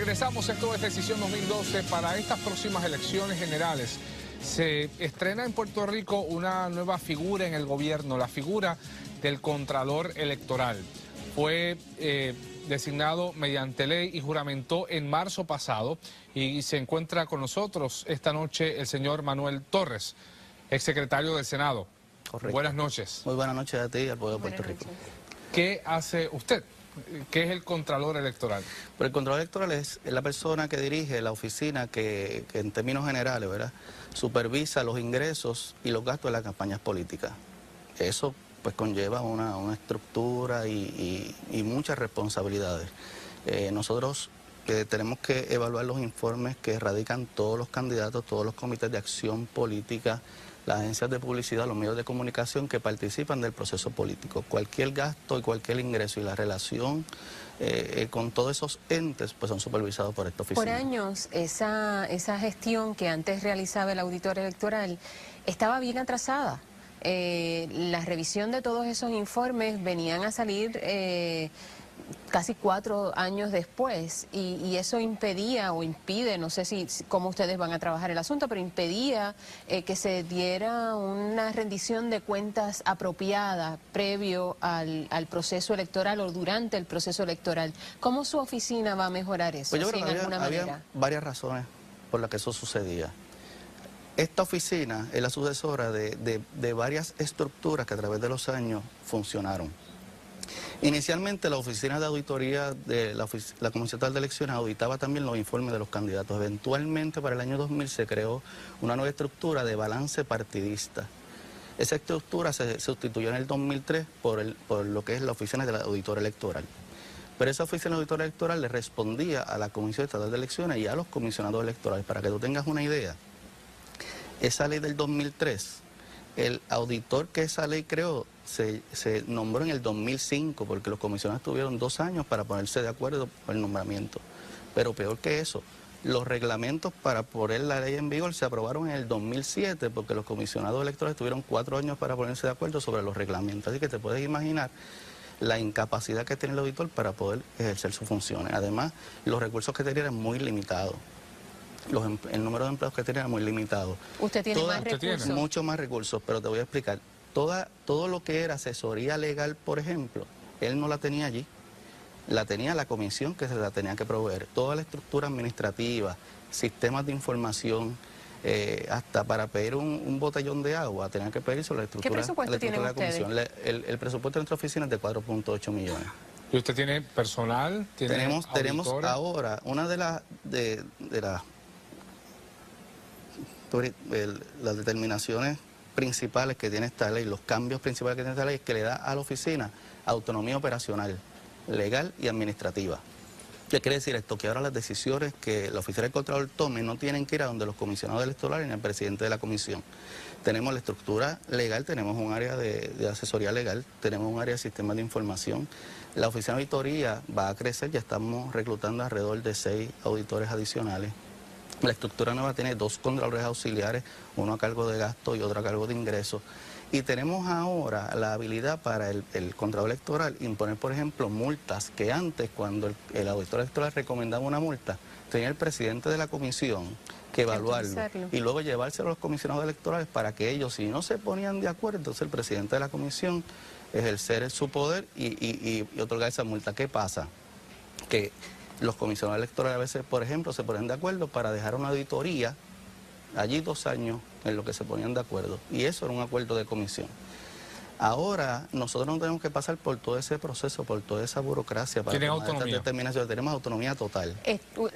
Regresamos, esto es Decisión 2012. Para estas próximas elecciones generales se estrena en Puerto Rico una nueva figura en el gobierno, la figura del Contralor Electoral. Fue designado mediante ley y juramentó en marzo pasado y se encuentra con nosotros esta noche el señor Manuel Torres, exsecretario del Senado. Correcto. Buenas noches. Muy buenas noches a ti y al pueblo de Puerto Rico. ¿Qué hace usted? ¿Qué es el Contralor Electoral? Pues el Contralor Electoral es la persona que dirige la oficina que en términos generales, ¿verdad?, supervisa los ingresos y los gastos de las campañas políticas. Eso pues conlleva una estructura y muchas responsabilidades. Nosotros tenemos que evaluar los informes que radican todos los candidatos, todos los comités de acción política, las agencias de publicidad, los medios de comunicación que participan del proceso político. Cualquier gasto y cualquier ingreso y la relación con todos esos entes pues son supervisados por esta oficina. Por años esa gestión que antes realizaba el auditor electoral estaba bien atrasada. La revisión de todos esos informes venían a salir casi 4 años después y eso impedía o impide, no sé cómo ustedes van a trabajar el asunto, pero impedía que se diera una rendición de cuentas apropiada previo al proceso electoral o durante el proceso electoral. ¿Cómo su oficina va a mejorar eso? Pues yo creo que había varias razones por las que eso sucedía. Esta oficina es la sucesora de varias estructuras que a través de los años funcionaron. Inicialmente la oficina de auditoría de la Comisión Estatal de Elecciones auditaba también los informes de los candidatos. Eventualmente para el año 2000 se creó una nueva estructura de balance partidista. Esa estructura se sustituyó en el 2003 por lo que es la oficina del auditor electoral. Pero esa oficina de auditor electoral le respondía a la Comisión Estatal de Elecciones y a los comisionados electorales. Para que tú tengas una idea, esa ley del 2003, el auditor que esa ley creó se nombró en el 2005 porque los comisionados tuvieron 2 años para ponerse de acuerdo por el nombramiento. Pero peor que eso, los reglamentos para poner la ley en vigor se aprobaron en el 2007 porque los comisionados electorales tuvieron 4 años para ponerse de acuerdo sobre los reglamentos. Así que te puedes imaginar la incapacidad que tiene el auditor para poder ejercer sus funciones. Además, los recursos que tenía eran muy limitados. El número de empleados que tenía era muy limitado. ¿Usted tiene más recursos? Mucho más recursos, pero te voy a explicar. Todo lo que era asesoría legal, por ejemplo, él no la tenía allí. La tenía la comisión que se la tenía que proveer. Toda la estructura administrativa, sistemas de información, hasta para pedir un botellón de agua, tenía que pedirse la estructura. ¿Qué presupuesto tienen ustedes? El presupuesto de nuestra oficina es de 4.8 millones. ¿Y usted tiene personal? Tenemos ahora una de las determinaciones principales que tiene esta ley, los cambios principales que tiene esta ley es que le da a la oficina autonomía operacional, legal y administrativa. ¿Qué quiere decir esto? Que ahora las decisiones que la oficina del Contralor tome no tienen que ir a donde los comisionados electorales ni el presidente de la comisión. Tenemos la estructura legal, tenemos un área de asesoría legal, tenemos un área de sistemas de información. La oficina de auditoría va a crecer, ya estamos reclutando alrededor de 6 auditores adicionales. La estructura nueva tiene 2 contralores auxiliares, uno a cargo de gasto y otro a cargo de ingresos. Y tenemos ahora la habilidad para el contralor electoral imponer, por ejemplo, multas que antes, cuando el auditor electoral recomendaba una multa, tenía el presidente de la comisión que evaluarlo y luego llevárselo a los comisionados electorales para que ellos, si no se ponían de acuerdo, entonces el presidente de la comisión ejercer su poder y otorgar esa multa. ¿Qué pasa? Que los comisionados electorales a veces, por ejemplo, se ponen de acuerdo para dejar una auditoría allí 2 años en lo que se ponían de acuerdo. Y eso era un acuerdo de comisión. Ahora nosotros no tenemos que pasar por todo ese proceso, por toda esa burocracia para tomar estas determinaciones. Tenemos autonomía total.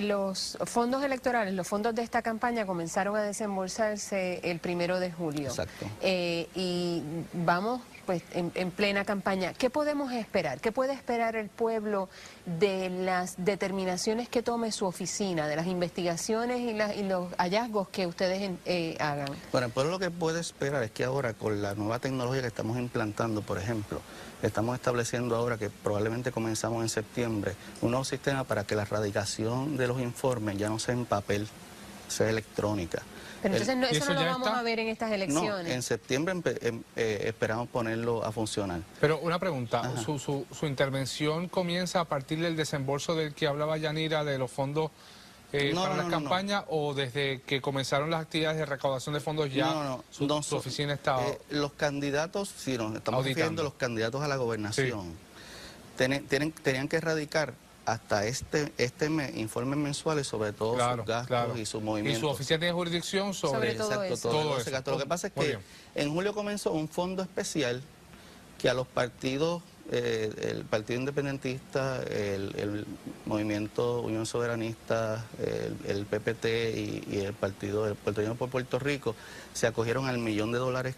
Los fondos electorales, los fondos de esta campaña comenzaron a desembolsarse el 1 de julio. Exacto. Y vamos pues en plena campaña. ¿Qué podemos esperar? ¿Qué puede esperar el pueblo de las determinaciones que tome su oficina, de las investigaciones y los hallazgos que ustedes hagan? Bueno, el pueblo lo que puede esperar es que ahora con la nueva tecnología que estamos implantando, por ejemplo, estamos estableciendo ahora que probablemente comenzamos en septiembre un nuevo sistema para que la radicación de los informes ya no sea en papel, sea electrónica. Pero entonces ¿Y eso eso no lo ya vamos está? a ver en estas No, elecciones. en septiembre esperamos ponerlo a funcionar. Pero una pregunta, Ajá. su intervención comienza a partir del desembolso del que hablaba Yanira de los fondos No, para no, las no, no. campañas, o desde que comenzaron las actividades de recaudación de fondos ya No, su oficina está los candidatos, si nos estamos auditando? refiriendo a los candidatos a la gobernación, tenían que erradicar hasta este mes informes mensuales sobre todos sus gastos y sus movimientos. ¿Y su oficina tiene jurisdicción sobre todo eso? Todo ese gasto. Lo que pasa es Muy que bien. en julio comenzó un fondo especial que a los partidos, el Partido Independentista, el Movimiento Unión Soberanista, el PPT y el Partido del Puertorriqueño por Puerto Rico se acogieron al $1.000.000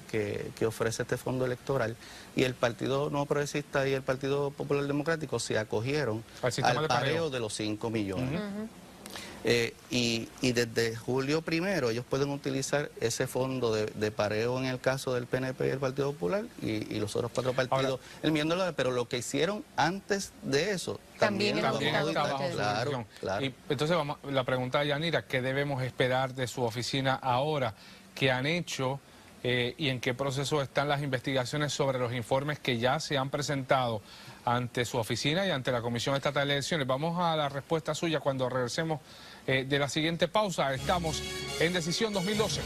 que ofrece este fondo electoral, y el Partido Nuevo Progresista y el Partido Popular Democrático se acogieron Al sistema al de pareo pareo de los 5 millones. Y desde julio 1 ellos pueden utilizar ese fondo de pareo en el caso del PNP y el Partido Popular y los otros 4 partidos, Ahora, el $1.000.000, pero lo que hicieron antes de eso También lo también vamos a está auditar. bajo su Claro, jurisdicción. claro. Y entonces la pregunta de Yanira, ¿qué debemos esperar de su oficina ahora? ¿Qué han hecho y en qué proceso están las investigaciones sobre los informes que ya se han presentado ante su oficina y ante la Comisión Estatal de Elecciones? Vamos a la respuesta suya cuando regresemos de la siguiente pausa. Estamos en Decisión 2012.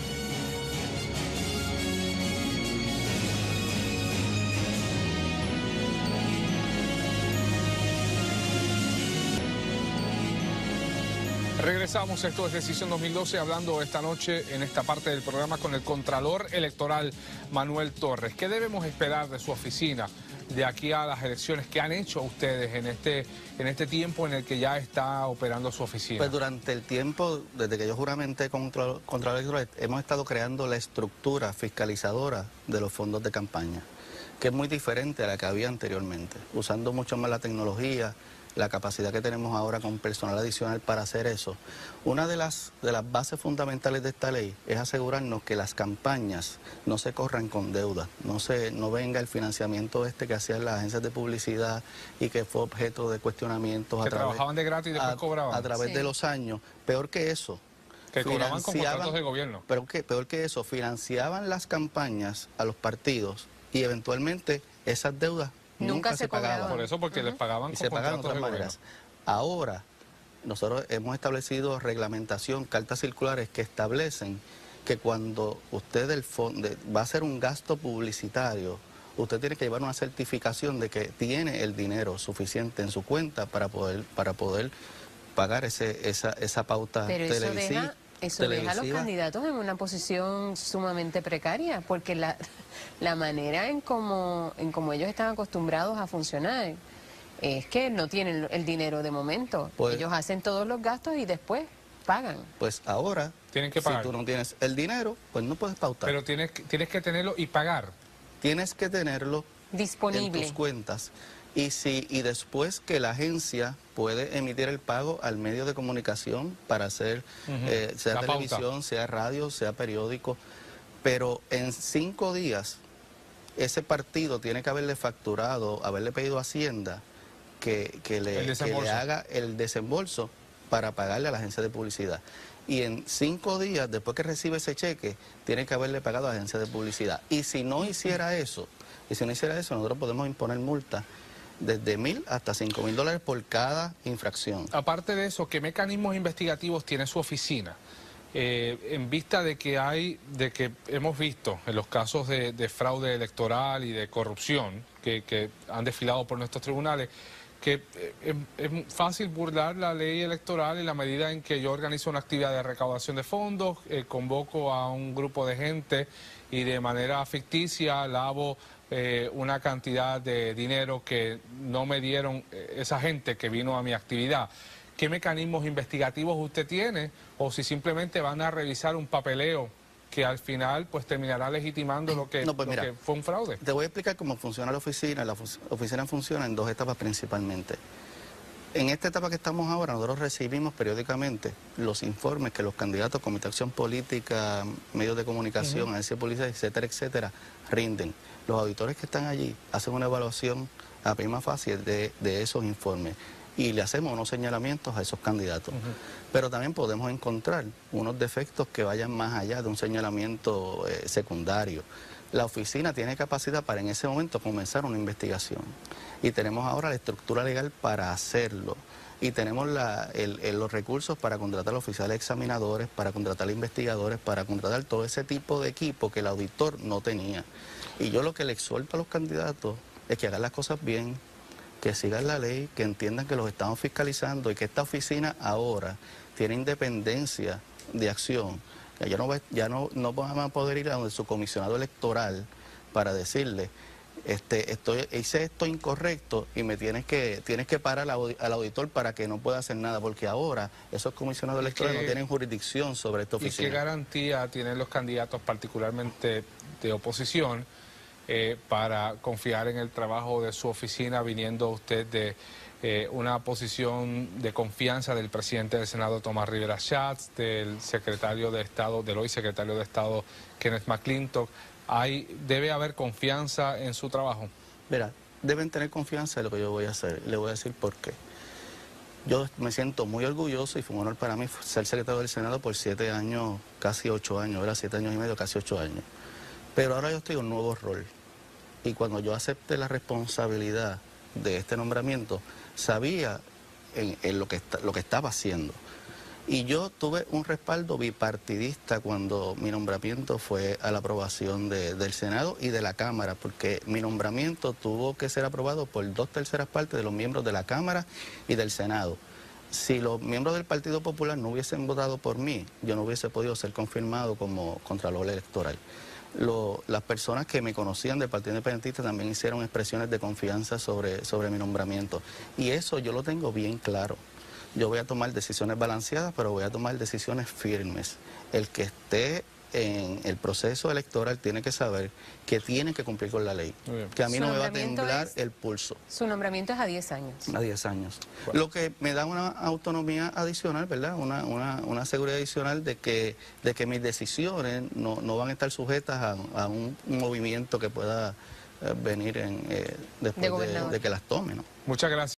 Regresamos, esto es Decisión 2012, hablando esta noche en esta parte del programa con el Contralor Electoral Manuel Torres. ¿Qué debemos esperar de su oficina de aquí a las elecciones? ¿Qué han hecho ustedes en este tiempo en el que ya está operando su oficina? Pues durante el tiempo, desde que yo juramenté Contralor Electoral, hemos estado creando la estructura fiscalizadora de los fondos de campaña, que es muy diferente a la que había anteriormente, usando mucho más la tecnología, la capacidad que tenemos ahora con personal adicional para hacer eso. Una de las bases fundamentales de esta ley es asegurarnos que las campañas no se corran con deuda, no venga el financiamiento que hacían las agencias de publicidad y que fue objeto de cuestionamientos que trabajaban de gratis y después cobraban. A través de los años. Peor que eso. Que cobraban con contratos de gobierno. Pero peor que eso, financiaban las campañas a los partidos y eventualmente esas deudas nunca se pagaban. Por eso, porque les pagaban y con se pagaban de contratos otras de maneras. gobierno. Ahora, nosotros hemos establecido reglamentación, cartas circulares que establecen que cuando usted va a hacer un gasto publicitario, usted tiene que llevar una certificación de que tiene el dinero suficiente en su cuenta para poder pagar esa pauta televisiva. Eso deja a los candidatos en una posición sumamente precaria, porque la manera en como ellos están acostumbrados a funcionar es que no tienen el dinero de momento. Pues, ellos hacen todos los gastos y después pagan. Pues ahora, tienen que pagar. Si tú no tienes el dinero, pues no puedes pautar. Pero tienes que tenerlo y pagar. Tienes que tenerlo disponible en tus cuentas. Y después que la agencia puede emitir el pago al medio de comunicación para hacer, sea televisión, sea radio, sea periódico, pero en 5 días ese partido tiene que haberle facturado, haberle pedido a Hacienda que le haga el desembolso para pagarle a la agencia de publicidad. Y en 5 días, después que recibe ese cheque, tiene que haberle pagado a la agencia de publicidad. Y si no hiciera eso, nosotros podemos imponer multa desde $1,000 hasta $5,000 por cada infracción. Aparte de eso, ¿qué mecanismos investigativos tiene su oficina? En vista de que hemos visto en los casos de fraude electoral y de corrupción que han desfilado por nuestros tribunales, que es fácil burlar la ley electoral en la medida en que yo organizo una actividad de recaudación de fondos, convoco a un grupo de gente y de manera ficticia lavo una cantidad de dinero que no me dieron esa gente que vino a mi actividad. ¿Qué mecanismos investigativos usted tiene? O si simplemente van a revisar un papeleo que al final pues terminará legitimando lo que fue un fraude. Te voy a explicar cómo funciona la oficina. La oficina funciona en 2 etapas principalmente. En esta etapa que estamos ahora, nosotros recibimos periódicamente los informes que los candidatos, Comité de Acción Política, medios de comunicación, agencias de policía, etcétera, etcétera, rinden. Los auditores que están allí hacen una evaluación a prima facie de esos informes. y le hacemos unos señalamientos a esos candidatos. Pero también podemos encontrar unos defectos que vayan más allá de un señalamiento secundario. La oficina tiene capacidad para en ese momento comenzar una investigación y tenemos ahora la estructura legal para hacerlo y tenemos los recursos para contratar oficiales examinadores, para contratar investigadores, para contratar todo ese tipo de equipo que el auditor no tenía. Y yo lo que le exhorto a los candidatos es que hagan las cosas bien, que sigan la ley, que entiendan que los estamos fiscalizando y que esta oficina ahora tiene independencia de acción. Ya no van a poder ir a donde su comisionado electoral para decirle, hice esto incorrecto y me tienes que parar al auditor para que no pueda hacer nada, porque ahora esos comisionados electorales no tienen jurisdicción sobre esta oficina. ¿Y qué garantía tienen los candidatos, particularmente de oposición, para confiar en el trabajo de su oficina, viniendo usted de una posición de confianza del presidente del Senado, Tomás Rivera Schatz, del secretario de Estado, del hoy secretario de Estado, Kenneth McClintock? ¿Debe haber confianza en su trabajo? Mira, deben tener confianza en lo que yo voy a hacer. Le voy a decir por qué. Yo me siento muy orgulloso y fue un honor para mí ser secretario del Senado por 7 años, casi 8 años, era 7 años y medio, casi 8 años. Pero ahora yo estoy en un nuevo rol. Y cuando yo acepté la responsabilidad de este nombramiento, sabía en lo que estaba haciendo. Y yo tuve un respaldo bipartidista cuando mi nombramiento fue a la aprobación del Senado y de la Cámara, porque mi nombramiento tuvo que ser aprobado por 2/3 partes de los miembros de la Cámara y del Senado. Si los miembros del Partido Popular no hubiesen votado por mí, yo no hubiese podido ser confirmado como Contralor Electoral. Las personas que me conocían del Partido Independentista también hicieron expresiones de confianza sobre mi nombramiento. Y eso yo lo tengo bien claro. Yo voy a tomar decisiones balanceadas, pero voy a tomar decisiones firmes. El que esté en el proceso electoral tiene que saber que tiene que cumplir con la ley. Que a mí no me va a temblar el pulso. Su nombramiento es a 10 años. A 10 años. Bueno. Lo que me da una autonomía adicional, ¿verdad? Una seguridad adicional de que mis decisiones no van a estar sujetas a un movimiento que pueda venir después de que las tome, ¿no? Muchas gracias.